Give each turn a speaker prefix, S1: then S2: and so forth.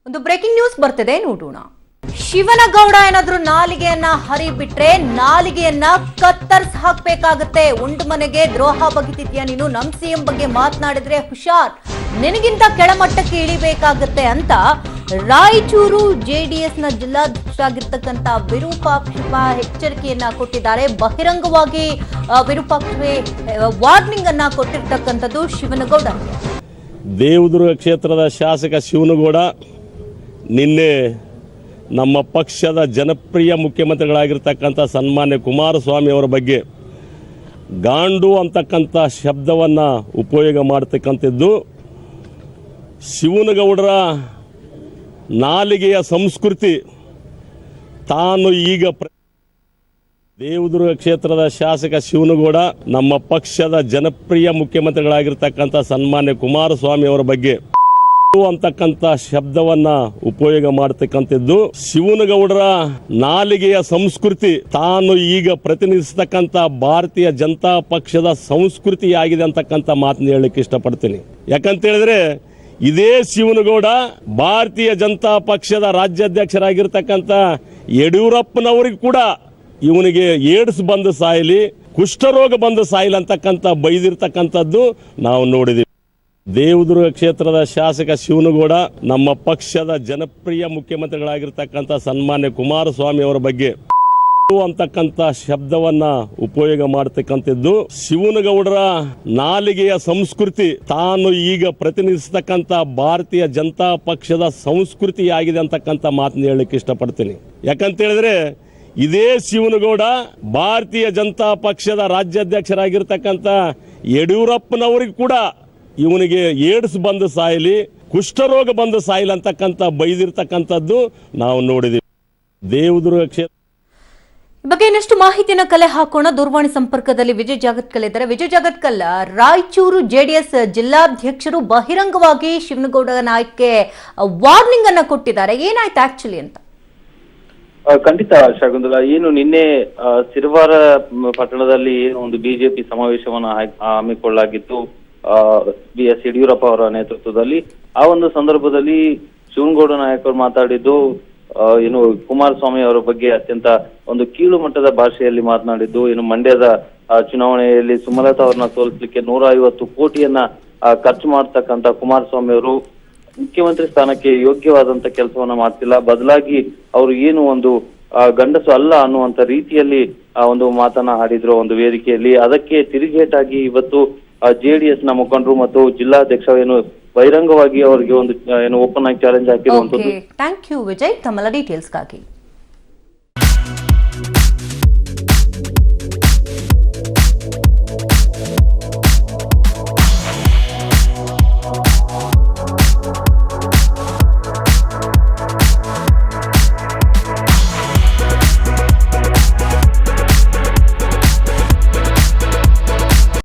S1: ಒಂದು breaking news ಬರ್ತಿದೆ ನೋಡೋಣ. ಶಿವನಗೌಡ ಏನಾದ್ರೂ ನಾಲಿಗೆಯನ್ನ ಹರಿಬಿಟ್ರೆ ನಾಲಿಗೆಯನ್ನ ಕತ್ತರಿಸಿ ಹಾಕ್ಬೇಕಾಗತ್ತೆ. ಉಂಡು ಮನೆಗೆ ದ್ರೋಹ ಬಗೆತಿದ್ಯಾ ನೀನು, ನಮ್ ಸಿಎಂ ಬಗ್ಗೆ ಮಾತನಾಡಿದ್ರೆ ಹುಷಾರ್, ನಿನಗಿಂತ ಕೆಳಮಟ್ಟಕ್ಕೆ ಇಳಿಬೇಕಾಗತ್ತೆ ಅಂತ ರಾಯಚೂರು ಜೆಡಿಎಸ್ನ ಜಿಲ್ಲಾಧ್ಯಕ್ಷರಾಗಿರ್ತಕ್ಕಂಥ ವಿರೂಪಾಕ್ಷಪ್ಪ ಎಚ್ಚರಿಕೆಯನ್ನ ಕೊಟ್ಟಿದ್ದಾರೆ. ಬಹಿರಂಗವಾಗಿ ವಿರೂಪಾಕ್ಷವೇ ವಾರ್ನಿಂಗ್ ಅನ್ನ ಕೊಟ್ಟಿರ್ತಕ್ಕಂಥದ್ದು ಶಿವನಗೌಡ.
S2: ದೇವದುರ್ಗ ಕ್ಷೇತ್ರದ ಶಾಸಕ ಶಿವನಗೌಡ ನಿನ್ನೆ ನಮ್ಮ ಪಕ್ಷದ ಜನಪ್ರಿಯ ಮುಖ್ಯಮಂತ್ರಿಗಳಾಗಿರ್ತಕ್ಕಂಥ ಸನ್ಮಾನ್ಯ ಕುಮಾರಸ್ವಾಮಿ ಅವರ ಬಗ್ಗೆ ಗಾಂಡು ಅಂತಕ್ಕಂಥ ಶಬ್ದವನ್ನು ಉಪಯೋಗ ಮಾಡ್ತಕ್ಕಂಥದ್ದು. ಶಿವನಗೌಡರ ನಾಲಿಗೆಯ ಸಂಸ್ಕೃತಿ ತಾನು ಈಗ ದೇವದುರ್ಗ ಕ್ಷೇತ್ರದ ಶಾಸಕ ಶಿವನಗೌಡ ನಮ್ಮ ಪಕ್ಷದ ಜನಪ್ರಿಯ ಮುಖ್ಯಮಂತ್ರಿಗಳಾಗಿರ್ತಕ್ಕಂಥ ಸನ್ಮಾನ್ಯ ಕುಮಾರಸ್ವಾಮಿ ಅವರ ಬಗ್ಗೆ ಅಂತಕ್ಕಂಥ ಶಬ್ದವನ್ನ ಉಪಯೋಗ ಮಾಡತಕ್ಕಂಥದ್ದು. ಶಿವನಗೌಡರ ನಾಲಿಗೆಯ ಸಂಸ್ಕೃತಿ ತಾನು ಈಗ ಪ್ರತಿನಿಧಿಸತಕ್ಕಂಥ ಭಾರತೀಯ ಜನತಾ ಪಕ್ಷದ ಸಂಸ್ಕೃತಿ ಆಗಿದೆ ಅಂತಕ್ಕಂಥ ಮಾತನ್ನ ಹೇಳಲಿಕ್ಕೆ ಇಷ್ಟಪಡ್ತೀನಿ. ಯಾಕಂತ ಹೇಳಿದ್ರೆ ಇದೇ ಶಿವನಗೌಡ ಭಾರತೀಯ ಜನತಾ ಪಕ್ಷದ ರಾಜ್ಯಾಧ್ಯಕ್ಷರಾಗಿರ್ತಕ್ಕಂಥ ಯಡಿಯೂರಪ್ಪನವರಿಗೂ ಕೂಡ ಇವನಿಗೆ ಏಡ್ಸ್ ಬಂದು ಸಾಯಲಿ, ಕುಷ್ಠರೋಗ ಬಂದು ಸಾಯಲಿ ಅಂತಕ್ಕಂಥ ಬೈದಿರ್ತಕ್ಕಂಥದ್ದು ನಾವು ನೋಡಿದ್ದೀವಿ. ದೇವದುರ್ಗ ಕ್ಷೇತ್ರದ ಶಾಸಕ ಶಿವನಗೌಡ ನಮ್ಮ ಪಕ್ಷದ ಜನಪ್ರಿಯ ಮುಖ್ಯಮಂತ್ರಿಗಳಾಗಿರ್ತಕ್ಕಂಥ ಸನ್ಮಾನ್ಯ ಕುಮಾರಸ್ವಾಮಿ ಅವರ ಬಗ್ಗೆ ಅಂತಕ್ಕಂಥ ಶಬ್ದವನ್ನ ಉಪಯೋಗ ಮಾಡತಕ್ಕಂಥದ್ದು. ಶಿವನಗೌಡರ ನಾಲಿಗೆಯ ಸಂಸ್ಕೃತಿ ತಾನು ಈಗ ಪ್ರತಿನಿಧಿಸತಕ್ಕಂಥ ಭಾರತೀಯ ಜನತಾ ಪಕ್ಷದ ಸಂಸ್ಕೃತಿ ಆಗಿದೆ ಅಂತಕ್ಕಂಥ ಮಾತನ್ನ ಹೇಳಲಿಕ್ಕೆ ಇಷ್ಟಪಡ್ತೀನಿ. ಯಾಕಂತ ಹೇಳಿದ್ರೆ ಇದೇ ಶಿವನಗೌಡ ಭಾರತೀಯ ಜನತಾ ಪಕ್ಷದ ರಾಜ್ಯಾಧ್ಯಕ್ಷರಾಗಿರ್ತಕ್ಕಂಥ ಯಡಿಯೂರಪ್ಪನವರಿಗೂ ಕೂಡ ಇವನಿಗೆ ಏಡ್ಸ್ ಬಂದು ಸಾಯಲಿ, ಕುಷ್ಠರೋಗ ಬಂದು ಸಾಯಲಿ ಅಂತಕ್ಕಂಥ ಬೈದಿರ್ತಕ್ಕಂಥದ್ದು ನಾವು ನೋಡಿದ್ದೀವಿ. ದೇವದುರ್ಗ ಕ್ಷೇತ್ರ
S1: ಬಗ್ಗೆ ಇನ್ನಷ್ಟು ಮಾಹಿತಿಯನ್ನು ಕಲೆ ಹಾಕೋಣ. ದೂರವಾಣಿ ಸಂಪರ್ಕದಲ್ಲಿ ವಿಜಯ್ ಜಾಗತ್ಕಲ್ ಇದ್ದಾರೆ. ವಿಜಯ್ ಜಾಗತ್ಕಲ್, ರಾಯಚೂರು ಜೆಡಿಎಸ್ ಜಿಲ್ಲಾಧ್ಯಕ್ಷರು ಬಹಿರಂಗವಾಗಿ ಶಿವನಗೌಡ ನಾಯ್ಕೆ ವಾರ್ನಿಂಗ್ ಅನ್ನ ಕೊಟ್ಟಿದ್ದಾರೆ. ಏನಾಯ್ತು ಆಕ್ಚುಲಿ ಅಂತ?
S3: ಖಂಡಿತ ಶಗುಂತಲಾ, ಏನು ನಿನ್ನೆ ಸಿರವಾರ ಪಟ್ಟಣದಲ್ಲಿ ಏನು ಒಂದು ಬಿಜೆಪಿ ಸಮಾವೇಶವನ್ನು ಹಮ್ಮಿಕೊಳ್ಳಲಾಗಿತ್ತು ಬಿ ಎಸ್ ಯಡಿಯೂರಪ್ಪ ಅವರ ನೇತೃತ್ವದಲ್ಲಿ. ಆ ಒಂದು ಸಂದರ್ಭದಲ್ಲಿ ಶಿವನಗೌಡ ನಾಯಕರು ಮಾತಾಡಿದ್ದು ಏನು ಕುಮಾರಸ್ವಾಮಿ ಅವರ ಬಗ್ಗೆ ಅತ್ಯಂತ ಒಂದು ಕೀಳು ಮಟ್ಟದ ಭಾಷೆಯಲ್ಲಿ ಮಾತನಾಡಿದ್ದು. ಏನು ಮಂಡ್ಯದ ಚುನಾವಣೆಯಲ್ಲಿ ಸುಮಲತಾ ಅವರನ್ನ ಸೋಲಿಸಲಿಕ್ಕೆ 150 ಕೋಟಿಯನ್ನ ಖರ್ಚು ಮಾಡತಕ್ಕಂತ ಕುಮಾರಸ್ವಾಮಿ ಅವರು ಮುಖ್ಯಮಂತ್ರಿ ಸ್ಥಾನಕ್ಕೆ ಯೋಗ್ಯವಾದಂತ ಕೆಲಸವನ್ನ ಮಾಡ್ತಿಲ್ಲ, ಬದಲಾಗಿ ಅವರು ಏನು ಒಂದು ಗಂಡಸು ಅಲ್ಲ ಅನ್ನುವಂತ ರೀತಿಯಲ್ಲಿ ಒಂದು ಮಾತನ್ನ ಆಡಿದ್ರು ಒಂದು ವೇದಿಕೆಯಲ್ಲಿ. ಅದಕ್ಕೆ ತಿರುಗೇಟಾಗಿ ಇವತ್ತು ಜೆಡಿಎಸ್ ನ ಮುಖಂಡರು ಮತ್ತು ಜಿಲ್ಲಾಧ್ಯಕ್ಷ ಏನು ಬಹಿರಂಗವಾಗಿ ಅವರಿಗೆ ಒಂದು ಏನು ಓಪನ್ ಆಗಿ ಚಾಲೆಂಜ್ ಹಾಕಿರುವಂತದ್ದು.
S1: ಥ್ಯಾಂಕ್ ಯು ವಿಜಯ್, ತಮ್ಮೆಲ್ಲ ಡೀಟೇಲ್ಸ್ಗಾಗಿ.